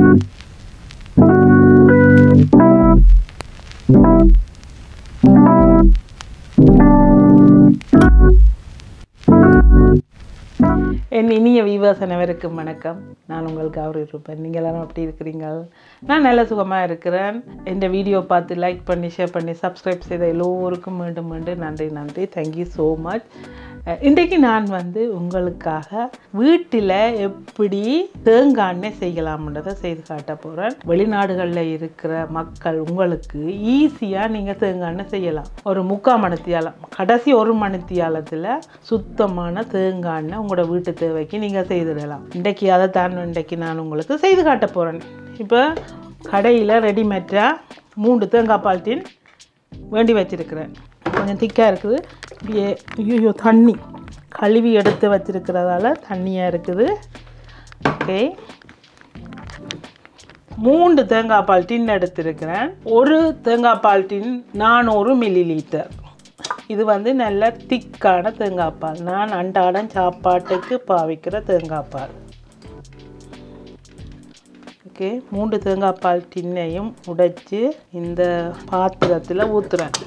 என் இனிய வியூவர்ஸ் அனைவருக்கும் வணக்கம். நான் உங்கள் கௌரி ரூபன். நீங்கள் எல்லாரும் எப்படி இருக்கிறீங்க? நான் நல்ல சுகமாக இருக்கிறேன். இந்த வீடியோ பார்த்து லைக் பண்ணி ஷேர் பண்ணி சப்ஸ்கிரைப் செய்த எல்லோருக்கும் மீண்டும் மீண்டும் நன்றி. Thank you so much. இன்றைக்கு நான் உங்களுக்காக வீட்டில் எப்படி தேங்காய் எண்ணெய் செய்யலாம்ன்றதை செய்து காட்ட போகிறேன். வெளிநாடுகளில் இருக்கிற மக்கள் உங்களுக்கு ஈஸியாக நீங்கள் தேங்காய் எண்ணெய் செய்யலாம். ஒரு 3/4 மணித்தியாலம், கடைசி 1 மணித்தியாலத்தில் சுத்தமான தேங்காய் எண்ணெய் உங்களோட வீட்டு தேவைக்கு நீங்கள் செய்திடலாம். இன்றைக்கு நான் உங்களுக்கு செய்து காட்ட போகிறேன். இப்போ கடையில் ரெடிமேடாக 3 தேங்காய் பால் டின் வேண்டி வச்சிருக்கிறேன். கொஞ்சம் திக்காக இருக்குது. இப்படியே ஐயோ தண்ணி கழுவி எடுத்து வச்சிருக்கிறதால தண்ணியாக இருக்குது. ஓகே, 3 தேங்காய் பால் டின் எடுத்திருக்கிறேன். ஒரு தேங்காய் பால் டின் 400 ml. இது நல்ல திக்கான தேங்காய் பால். நான் அன்றாடம் சாப்பாட்டுக்கு பாவிக்கிற தேங்காய் பால். ஓகே, 3 தேங்காய் பால் டின்னையும் உடைச்சு இந்த பாத்திரத்தில் ஊற்றுறேன்.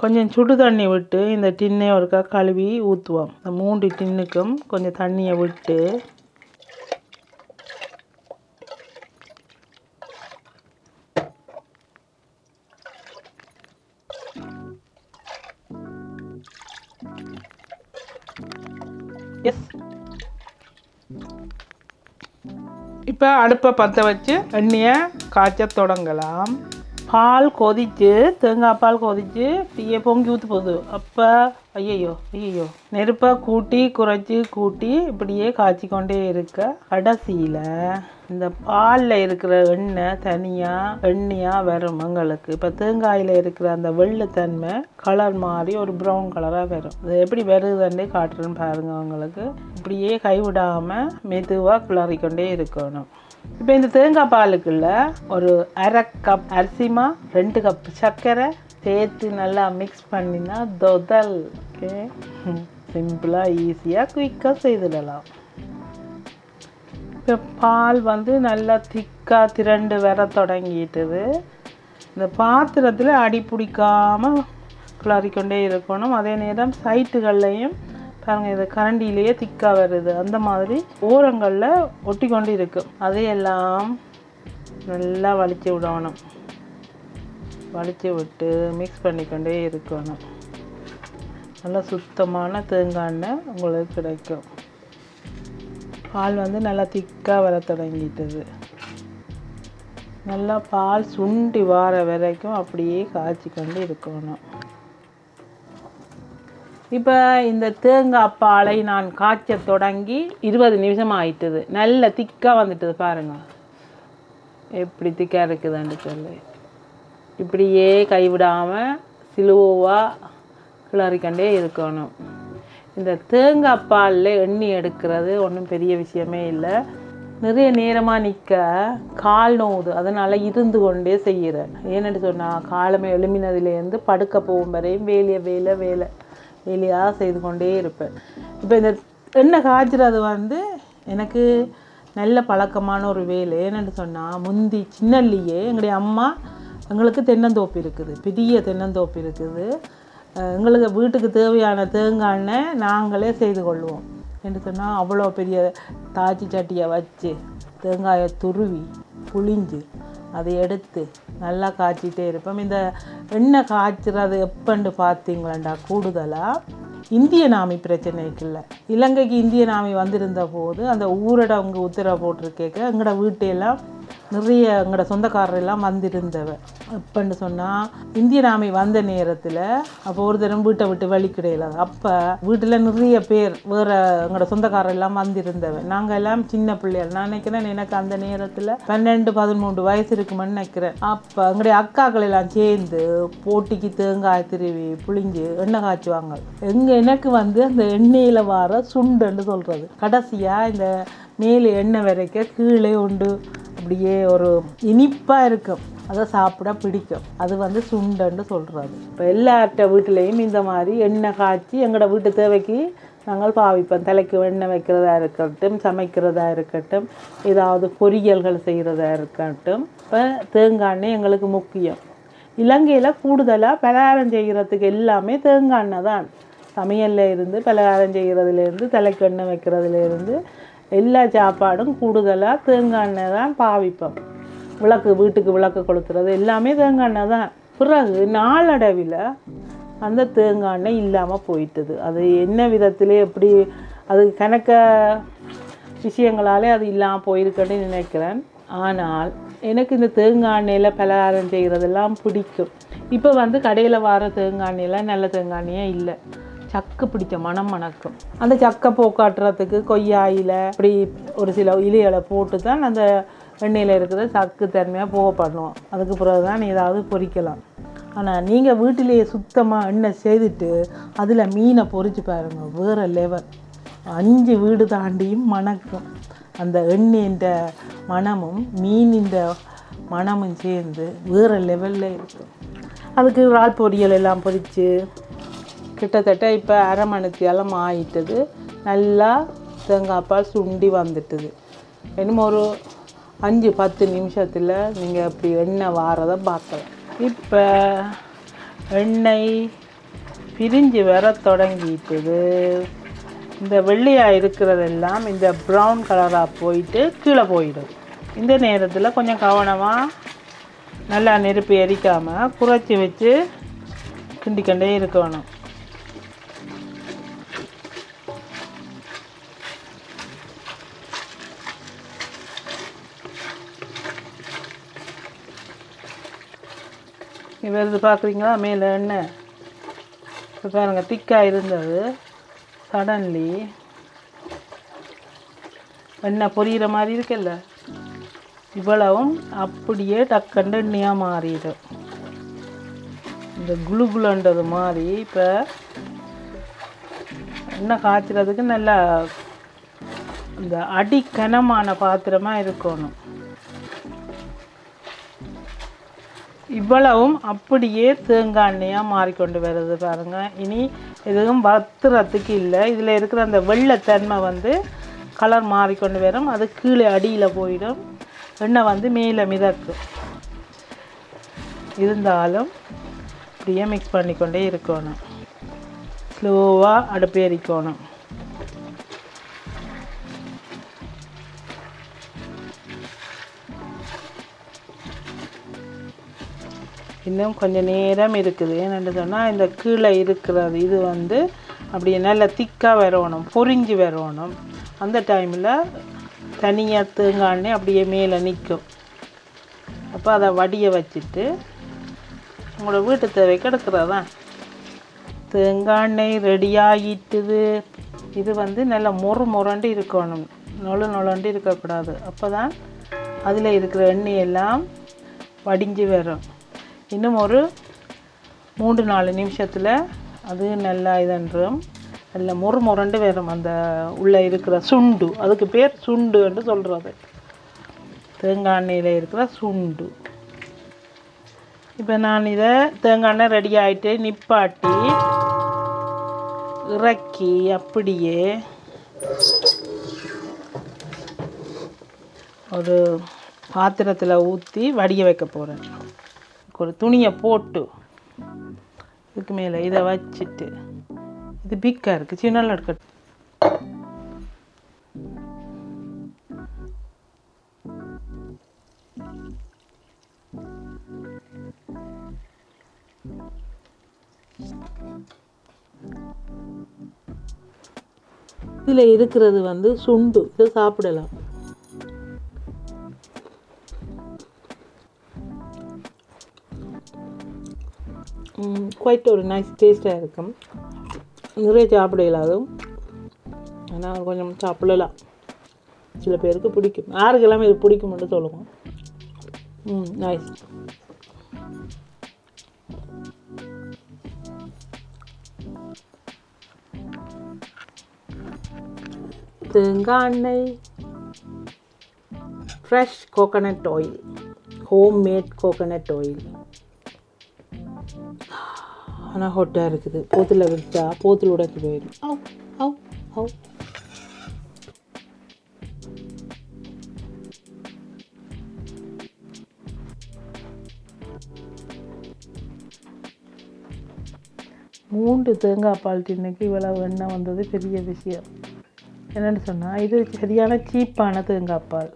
கொஞ்சம் சுடு தண்ணி விட்டு இந்த டின்னை ஒருக்கா கழுவி ஊற்றுவோம். இந்த 3 டின்னுக்கும் கொஞ்சம் தண்ணியை விட்டு இப்போ அடுப்பை பற்ற வச்சு எண்ணெயை காய்ச்ச தொடங்கலாம். பால் கொதிச்சு, தேங்காய் பால் கொதிச்சு டீயை பொங்கி ஊற்று போகுது. அப்போ ஐயோ நெருப்பை கூட்டி இப்படியே காய்ச்சி கொண்டே இருக்க கடைசியில் இந்த பாலில் இருக்கிற எண்ணெய் தனியாக எண்ணெயாக வரும் எங்களுக்கு. இப்போ தேங்காயில் இருக்கிற அந்த வெள்ளைத்தன்மை கலர் மாறி ஒரு ப்ரௌன் கலராக வரும். அது எப்படி வருதுன்னு காட்டுறேன்னு பாருங்க. உங்களுக்கு இப்படியே கைவிடாமல் மெதுவாக கிளறிக்கொண்டே இருக்கணும். இப்போ இந்த தேங்காய் பாலுக்குள்ள ஒரு 1/2 கப் அரிசிமா, 2 கப் சர்க்கரை சேர்த்து நல்லா மிக்ஸ் பண்ணினா தொதல். ஓகே, சிம்பிளாக ஈஸியாக குயிக்காக செய்துடலாம். இப்போ பால் நல்லா திக்காக திரண்டு வர தொடங்கிட்டுது. இந்த பாத்திரத்தில் அடி பிடிக்காமல் கிளறிக்கொண்டே இருக்கணும். அதே நேரம் சைட்டுகள்லையும் பாருங்கள், இது கரண்டிலேயே திக்காக வருது. அந்த மாதிரி ஓரங்களில் ஒட்டி கொண்டு இருக்கும். அதையெல்லாம் நல்லா வலிச்சு விடணும். வலிச்சு விட்டு மிக்ஸ் பண்ணிக்கொண்டே இருக்கணும். நல்லா சுத்தமான தேங்காய் எண்ணெய் உங்களுக்கு கிடைக்கும். பால் நல்லா திக்காக வர தொடங்கிட்டது. நல்லா பால் சுண்டி வார வரைக்கும் அப்படியே காய்ச்சி கொண்டு இருக்கணும். இப்போ இந்த தேங்காய் பாலை நான் காய்ச்ச தொடங்கி 20 நிமிஷம் ஆயிட்டுது. நல்ல திக்காக வந்துட்டுது. பாருங்கள் எப்படி திக்காக இருக்குதுன்னு சொல்லி இப்படியே கைவிடாமல் சிலுவாக கிளறிக்கொண்டே இருக்கணும். இந்த தேங்காய் பாலில் எண்ணெய் எடுக்கிறது ஒன்றும் பெரிய விஷயமே இல்லை. நிறைய நேரமாக நிற்க கால் நோவுது. அதனால் இருந்து கொண்டே செய்கிறேன். ஏன்னு சொன்னால் காலமே எழுமினதுலேருந்து படுக்க போகும் வரையும் வேலையாக செய்து கொண்டே இருப்பேன். இப்போ இந்த எண்ணெய் காய்ச்சறது எனக்கு நல்ல பழக்கமான ஒரு வேலை. ஏன்னு சொன்னால் முந்தி சின்னல்லையே எங்களுடைய அம்மா எங்களுக்கு தென்னந்தோப்பு இருக்குது, பெரிய தென்னந்தோப்பு இருக்குது. எங்களுக்கு வீட்டுக்கு தேவையான தேங்காய் எண்ணெய் நாங்களே செய்து கொள்வோம். என்று சொன்னால் அவ்வளோ பெரிய தாச்சி சட்டியை வச்சு தேங்காயை துருவி புளிஞ்சு அதை எடுத்து நல்லா காய்ச்சிட்டே இருப்போம். இந்த எண்ணெய் காய்ச்சிறது எப்போன்னு பார்த்தீங்களாண்டா, கூடுதலாக இந்திய நாமி பிரச்சனைக்கு இல்லை, இலங்கைக்கு இந்திய நாமி வந்திருந்த போது அந்த ஊரடங்கு உத்தரவு போட்டிருக்கேக்க எங்களோட வீட்டையெல்லாம் நிறைய எங்களோட சொந்தக்காரரெல்லாம் வந்திருந்தவ. எப்போன்னு சொன்னால் இந்திய நாமி வந்த நேரத்தில் அப்போ ஒரு தரம் வீட்டை விட்டு வழி கிடையாது. அப்போ வீட்டில் நிறைய பேர் வேறு எங்களோட சொந்தக்காரெல்லாம் வந்திருந்தவ. நாங்கள் எல்லாம் சின்ன பிள்ளைகள். நான் நினைக்கிறேன் எனக்கு அந்த நேரத்தில் 12-13 வயசு இருக்குமென்னு நினைக்கிறேன். அப்போ எங்களுடைய அக்காக்கள் எல்லாம் சேர்ந்து போட்டிக்கு தேங்காய் திருவி புளிஞ்சு எண்ணெய் காய்ச்சுவாங்க. எனக்கு அந்த எண்ணெயில் வர சுண்டுன்னு சொல்கிறது. கடைசியாக இந்த மேலே எண்ணெய் வரைக்க கீழே உண்டு அப்படியே ஒரு இனிப்பாக இருக்கும், அதை சாப்பிட பிடிக்கும். அது வந்து சுண்டன்னு சொல்கிறது. இப்போ எல்லார்ட்ட வீட்டிலையும் இந்த மாதிரி எண்ணெய் காய்ச்சி எங்களோட வீட்டு தேவைக்கு நாங்கள் பாவிப்போம். தலைக்கு எண்ணெய் வைக்கிறதா இருக்கட்டும், சமைக்கிறதா இருக்கட்டும், ஏதாவது பொரியல்கள் செய்கிறதா இருக்கட்டும். இப்போ தேங்காய் எண்ணெய் எங்களுக்கு முக்கியம். இலங்கையில் கூடுதலாக பலகாரம் செய்கிறதுக்கு எல்லாமே தேங்காய் எண்ணெய் தான். சமையலில் இருந்து பலகாரம் செய்கிறதுலேருந்து தலைக்கு எண்ணெய் வைக்கிறதுலேருந்து எல்லா சாப்பாடும் கூடுதலாக தேங்காய் எண்ணெய் தான் பாவிப்போம். வீட்டுக்கு விளக்கு கொளுத்துறது எல்லாமே தேங்காய் எண்ணெய் தான். பிறகு நாளடைவில் அந்த தேங்காய் எண்ணெய் இல்லாமல் போயிட்டுது. அது என்ன விதத்திலே எப்படி அது கணக்க விஷயங்களாலே அது இல்லாமல் போயிருக்குன்னு நினைக்கிறேன். ஆனால் எனக்கு இந்த தேங்காய் எண்ணெயில் பலகாரம் செய்கிறதெல்லாம் பிடிக்கும். இப்போ வந்து கடையில் வர தேங்காய் எண்ணெயெல்லாம் நல்ல தேங்காய் எண்ணெயே இல்லை, சக்கு பிடிச்ச மனம் மணக்கும். அந்த சக்கை போக்காட்டுறதுக்கு கொய்யாயில் அப்படி ஒரு சில இலைகளை போட்டு தான் அந்த எண்ணெயில் இருக்கிற சக்கு தன்மையாக போக பண்ணுவோம். அதுக்கு பிறகு தான் ஏதாவது பொரிக்கலாம். ஆனால் நீங்கள் வீட்டிலேயே சுத்தமாக எண்ணெய் செய்துட்டு அதில் மீனை பொரிச்சு பாருங்கள், வேறு லெவல். 5 வீடு தாண்டியும் மணக்கும். அந்த எண்ணெய்ன்ற மணமும் மீனின்ற மணமும் சேர்ந்து வேறு லெவலில் இருக்கும். அதுக்கு இறால் பொரியல் எல்லாம் பொரித்து கிட்டத்தட்ட இப்போ அரை மணித்தியாலம் ஆகிட்டது. நல்லா தேங்காய் பால் சுண்டி வந்துட்டுது. இன்னும் ஒரு 5-10 நிமிஷத்தில் நீங்கள் இப்படி எண்ணெய் வாரதை பார்க்கலாம். இப்போ எண்ணெய் பிரிஞ்சு வர தொடங்கிட்டுது. இந்த வெள்ளையாக இருக்கிறதெல்லாம் இந்த ப்ரௌன் கலராக போயிட்டு கீழே போயிடும். இந்த நேரத்தில் கொஞ்சம் கவனமாக நல்லா நெருப்பு எரிக்காமல் குறைச்சி வச்சு கிண்டிக்கண்டே இருக்கணும். வருது பார்க்குறீங்களா மேலே எண்ணெய்? இப்போ பாருங்க, திக்காக இருந்தது சடன்லி எண்ணெய் பொரியிற மாதிரி இருக்குல்ல, இவ்வளவும் அப்படியே டக்கண்டு எண்ணெயாக மாறிடும். இந்த குளு குளுன்றது மாதிரி இப்போ எண்ணெய் காய்ச்சறதுக்கு நல்லா இந்த அடிக்கனமான பாத்திரமாக இருக்கணும். இவ்வளவும் அப்படியே தேங்காய் எண்ணெயாக மாறிக்கொண்டு வருது பாருங்கள். இனி எதுவும் வத்துறதுக்கு இல்லை. இதில் இருக்கிற அந்த வெள்ளைத்தன்மை வந்து கலர் மாறிக்கொண்டு வரும். அது கீழே அடியில் போயிடும். எண்ணெய் வந்து மேலே மிதக்கும். இருந்தாலும் இப்படியே மிக்ஸ் பண்ணிக்கொண்டே இருக்கணும். ஸ்லோவாக அடுப்பு எரிக்கணும். இன்னும் கொஞ்சம் நேரம் இருக்குது. ஏன்னு சொன்னால் இந்த கீழே இருக்கிறது இது வந்து அப்படியே நல்லா திக்காக வரணும், பொரிஞ்சு வரணும். அந்த டைமில் தனியாக தேங்காய் எண்ணெய் அப்படியே மேலே நிற்கும். அப்போ அதை வடிய வச்சுட்டு உங்களோட வீட்டு தேவைக்கு எடுக்கிறதா. தேங்காய் எண்ணெய் ரெடி ஆகிட்டுது. இது வந்து நல்லா முரண்டு இருக்கணும், நொழண்டு இருக்கக்கூடாது. அப்போ தான் அதில் இருக்கிற எண்ணெயெல்லாம் வடிஞ்சு வரும். இன்னும் ஒரு 3-4 நிமிஷத்தில் அது நல்லா இதன்றும் நல்லா முரண்டு வரும். அந்த உள்ளே இருக்கிற சுண்டு, அதுக்கு பேர் சுண்டுன்னு சொல்கிறது, தேங்காய் எண்ணெயில் இருக்கிற சுண்டு. இப்போ நான் இதை தேங்காய் எண்ணெய் ரெடி ஆகிட்டு நிப்பாட்டி இறக்கி அப்படியே ஒரு பாத்திரத்தில் ஊற்றி வடிய வைக்க போகிறேன். ஒரு துணியை போட்டு இதுக்கு மேலே இதை வச்சுட்டு, இது பிக்காக இருக்குது, சின்னல இருக்கட்டும். இதில் இருக்கிறது வந்து சுண்டு, இதை சாப்பிடலாம். குவைட் ஒரு நைஸ் டேஸ்ட்டாக இருக்கும். நிறைய சாப்பிட இல்லாதும், ஆனால் கொஞ்சம் சாப்பிடலாம். சில பேருக்கு பிடிக்கும், யாருக்கெல்லாம் இது பிடிக்கும்னு சொல்லுவோம். நைஸ். தேங்காய் எண்ணெய் fresh coconut oil, home made coconut oil. ஆனால் ஹாட்டாக இருக்குது. போத்தில் விட்டா போத்தில் உடைச்சி போயிடும். ஆவ் ஆவ் ஆவ். மூன்று தேங்காய் பால் டின்னுக்கு இவ்வளவு எண்ணெய் வந்தது பெரிய விஷயம். என்னென்னு சொன்னால் இது சரியான சீப்பான தேங்காய் பால்.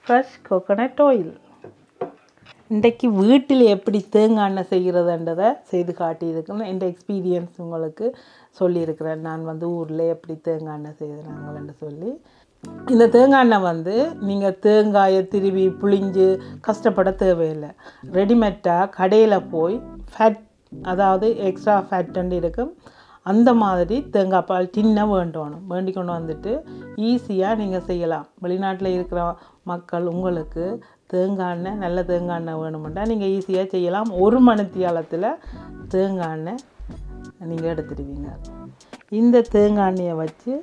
Fresh coconut oil. இன்றைக்கு வீட்டில் எப்படி தேங்காய் எண்ணெய் செய்கிறதுன்றதை செய்து காட்டியிருக்கேன். இந்த எக்ஸ்பீரியன்ஸ் உங்களுக்கு சொல்லியிருக்கிறேன். நான் ஊரில் எப்படி தேங்காய் எண்ணெய் செய்கிறாங்கன்னு சொல்லி. இந்த தேங்காய் எண்ணெய் நீங்கள் தேங்காயை திருவி புளிஞ்சு கஷ்டப்பட தேவையில்லை. ரெடிமேட்டாக கடையில் போய் ஃபேட், அதாவது எக்ஸ்ட்ரா ஃபேட்டுன்னு இருக்கும், அந்த மாதிரி தேங்காய் பால் டின்னை வேண்டி கொண்டு வந்துட்டு ஈஸியாக நீங்கள் செய்யலாம். வெளிநாட்டில் இருக்கிற மக்கள் உங்களுக்கு தேங்காய் எண்ணெய், நல்ல தேங்காய் எண்ணெய் வேணுமெண்டா நீங்கள் ஈஸியாக செய்யலாம். 1 மணித்தியாலத்தில் தேங்காய் எண்ணெய் நீங்கள் எடுத்துடுவீங்க. இந்த தேங்காய் எண்ணெயை வச்சு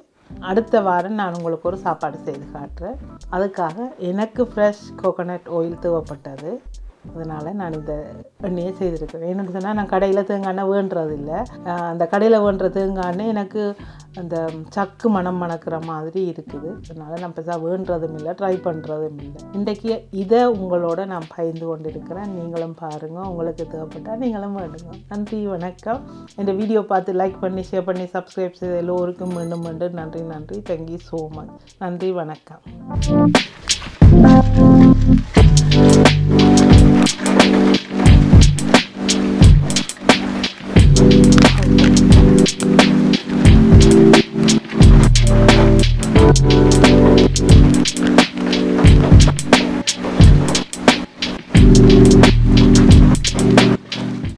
அடுத்த வாரம் நான் உங்களுக்கு ஒரு சாப்பாடு செய்து காட்டுறேன். அதுக்காக எனக்கு ஃப்ரெஷ் கோகோனட் ஆயில் தேவைப்பட்டது. அதனால் நான் இந்த எண்ணெயை செய்திருக்கிறேன். என்னென்னு சொன்னால் நான் கடையில் தேங்காய் எண்ணெய் வேண்டுறது இல்லை. அந்த கடையில் வேண்டுற தேங்காய் எண்ணெய் எனக்கு அந்த சக்கு மணம் மணக்கிற மாதிரி இருக்குது. அதனால் நான் பெருசாக வேண்டுறதும் இல்லை, ட்ரை பண்ணுறதும் இல்லை. இன்றைக்கு இதை உங்களோட நான் பகிர்ந்து கொண்டு இருக்கிறேன். நீங்களும் பாருங்கள், உங்களுக்கு தேவைப்பட்டால் நீங்களும் வேண்டுங்க. நன்றி, வணக்கம். இந்த வீடியோ பார்த்து லைக் பண்ணி, ஷேர் பண்ணி, சப்ஸ்கிரைப் செய்த எல்லோருக்கும் மீண்டும் நன்றி. Thank you so much. நன்றி, வணக்கம்.